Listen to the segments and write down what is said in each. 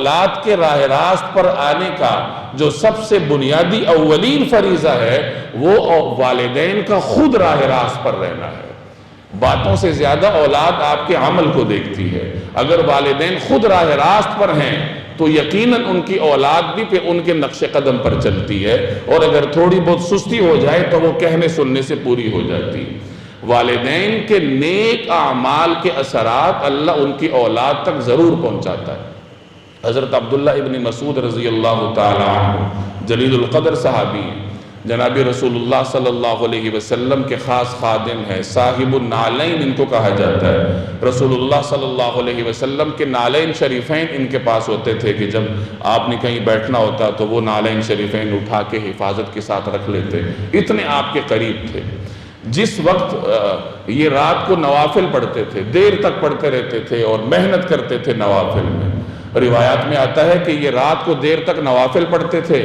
اولاد کے راہ راست پر آنے کا جو سب سے بنیادی اولین فریضہ ہے وہ والدین کا خود راہ راست پر رہنا ہے۔ باتوں سے زیادہ اولاد آپ کے عمل کو دیکھتی ہے۔ اگر والدین خود راہ راست پر ہیں تو یقیناً ان کی اولاد بھی پہ ان کے نقش قدم پر چلتی ہے، اور اگر تھوڑی بہت سستی ہو جائے تو وہ کہنے سننے سے پوری ہو جاتی ہے۔ والدین کے نیک اعمال کے اثرات اللہ ان کی اولاد تک ضرور پہنچاتا ہے۔ حضرت عبداللہ ابن مسعود رضی اللہ تعالی عنہ جلیل القدر صحابی ہیں، جناب رسول اللہ صلی اللہ علیہ وسلم کے خاص خادم ہیں، صاحب النعلین ان کو کہا جاتا ہے۔ رسول اللہ صلی اللہ علیہ وسلم کے نعلین شریفین ان کے پاس ہوتے تھے کہ جب آپ نے کہیں بیٹھنا ہوتا تو وہ نعلین شریفین اٹھا کے حفاظت کے ساتھ رکھ لیتے، اتنے آپ کے قریب تھے۔ جس وقت یہ رات کو نوافل پڑھتے تھے، دیر تک پڑھتے رہتے تھے اور محنت کرتے تھے نوافل میں۔ روایات میں آتا ہے کہ یہ رات کو دیر تک نوافل پڑھتے تھے،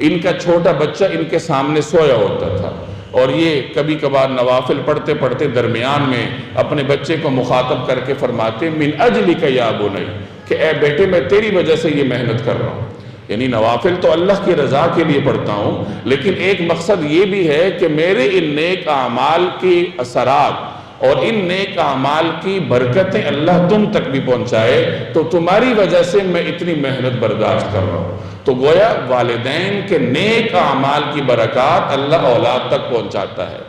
ان کا چھوٹا بچہ ان کے سامنے سویا ہوتا تھا، اور یہ کبھی کبھار نوافل پڑھتے پڑھتے درمیان میں اپنے بچے کو مخاطب کر کے فرماتے من اجلک یا بنی، کہ اے بیٹے میں تیری وجہ سے یہ محنت کر رہا ہوں۔ یعنی نوافل تو اللہ کی رضا کے لیے پڑھتا ہوں، لیکن ایک مقصد یہ بھی ہے کہ میرے ان نیک اعمال کی اثرات اور ان نیک اعمال کی برکتیں اللہ تم تک بھی پہنچائے، تو تمہاری وجہ سے میں اتنی محنت برداشت کر رہا ہوں۔ تو گویا والدین کے نیک اعمال کی برکات اللہ اولاد تک پہنچاتا ہے۔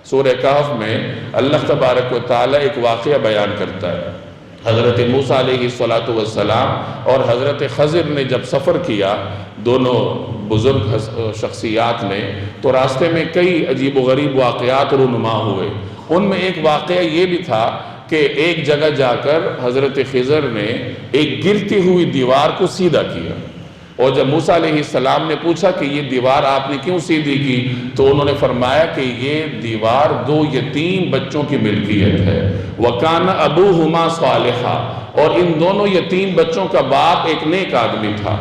سورہ کہف میں اللہ تبارک و تعالی ایک واقعہ بیان کرتا ہے۔ حضرت موسیٰ علیہ السلام اور حضرت خضر نے جب سفر کیا، دونوں بزرگ شخصیات نے، تو راستے میں کئی عجیب و غریب واقعات رونما ہوئے۔ ان میں ایک واقعہ یہ بھی تھا کہ ایک جگہ جا کر حضرت خضر نے ایک گرتی ہوئی دیوار کو سیدھا کیا، اور جب موسیٰ علیہ السلام نے پوچھا کہ یہ دیوار آپ نے کیوں سیدھی کی، تو انہوں نے فرمایا کہ یہ دیوار دو یتیم بچوں کی ملکیت ہے، وَكَانَ أَبُوهُمَا صَالِحًا، اور ان دونوں یتیم بچوں کا باپ ایک نیک آدمی تھا۔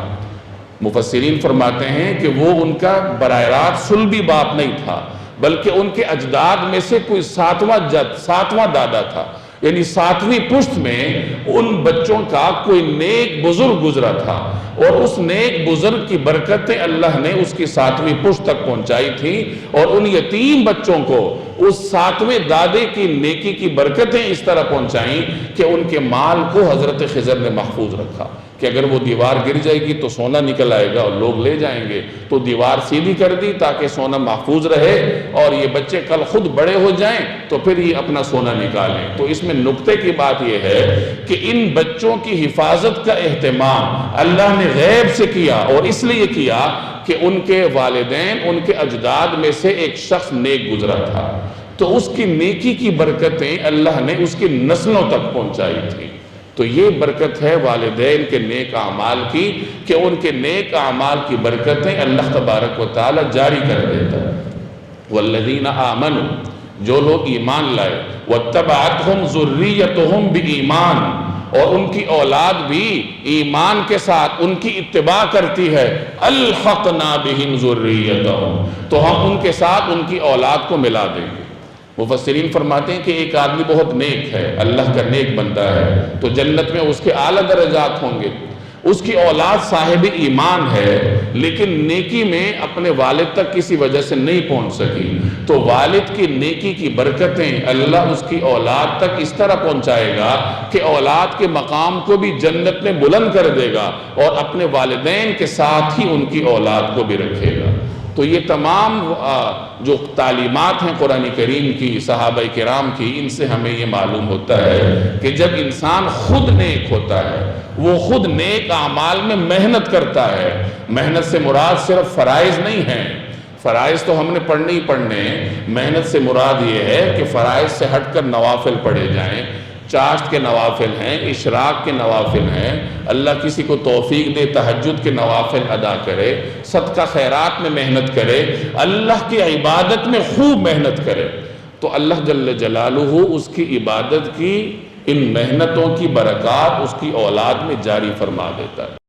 مفسرین فرماتے ہیں کہ وہ ان کا براہ راست صلبی باپ نہیں تھا، بلکہ ان کے اجداد میں سے کوئی ساتواں دادا تھا، یعنی ساتویں پشت میں ان بچوں کا کوئی نیک بزرگ گزرا تھا، اور اس نیک بزرگ کی برکتیں اللہ نے اس کی ساتویں پشت تک پہنچائی تھی، اور ان یتیم بچوں کو اس ساتویں دادے کی نیکی کی برکتیں اس طرح پہنچائیں کہ ان کے مال کو حضرت خضر نے محفوظ رکھا، کہ اگر وہ دیوار گر جائے گی تو سونا نکل آئے گا اور لوگ لے جائیں گے، تو دیوار سیدھی کر دی تاکہ سونا محفوظ رہے، اور یہ بچے کل خود بڑے ہو جائیں تو پھر یہ اپنا سونا نکالیں۔ تو اس میں نکتے کی بات یہ ہے کہ ان بچوں کی حفاظت کا اہتمام اللہ نے غیب سے کیا، اور اس لیے کیا کہ ان کے والدین، ان کے اجداد میں سے ایک شخص نیک گزرا تھا، تو اس کی نیکی کی برکتیں اللہ نے اس کی نسلوں تک پہنچائی تھی۔ تو یہ برکت ہے والدین کے نیک اعمال کی، کہ ان کے نیک اعمال کی برکتیں اللہ تبارک و تعالی جاری کر دیتا ہے۔ والذین آمنوا، جو لوگ ایمان لائے، واتبعتہم ذریتہم بایمان، اور ان کی اولاد بھی ایمان کے ساتھ ان کی اتباع کرتی ہے، الحقنا بہم ذریتہم، تو ہم ان کے ساتھ ان کی اولاد کو ملا دیں گے۔ مفسرین فرماتے ہیں کہ ایک آدمی بہت نیک ہے، اللہ کا نیک بندہ ہے، تو جنت میں اس کے اعلیٰ درجات ہوں گے۔ اس کی اولاد صاحب ایمان ہے، لیکن نیکی میں اپنے والد تک کسی وجہ سے نہیں پہنچ سکی، تو والد کی نیکی کی برکتیں اللہ اس کی اولاد تک اس طرح پہنچائے گا کہ اولاد کے مقام کو بھی جنت میں بلند کر دے گا، اور اپنے والدین کے ساتھ ہی ان کی اولاد کو بھی رکھے گا۔ تو یہ تمام جو تعلیمات ہیں قرآن کریم کی، صحابہ کرام کی، ان سے ہمیں یہ معلوم ہوتا ہے کہ جب انسان خود نیک ہوتا ہے، وہ خود نیک اعمال میں محنت کرتا ہے۔ محنت سے مراد صرف فرائض نہیں ہیں، فرائض تو ہم نے پڑھنے ہی پڑھنے ہیں، محنت سے مراد یہ ہے کہ فرائض سے ہٹ کر نوافل پڑھے جائیں، چاشت کے نوافل ہیں، اشراق کے نوافل ہیں، اللہ کسی کو توفیق دے تہجد کے نوافل ادا کرے، صدقہ خیرات میں محنت کرے، اللہ کی عبادت میں خوب محنت کرے، تو اللہ جل جلالہ اس کی عبادت کی ان محنتوں کی برکات اس کی اولاد میں جاری فرما دیتا ہے۔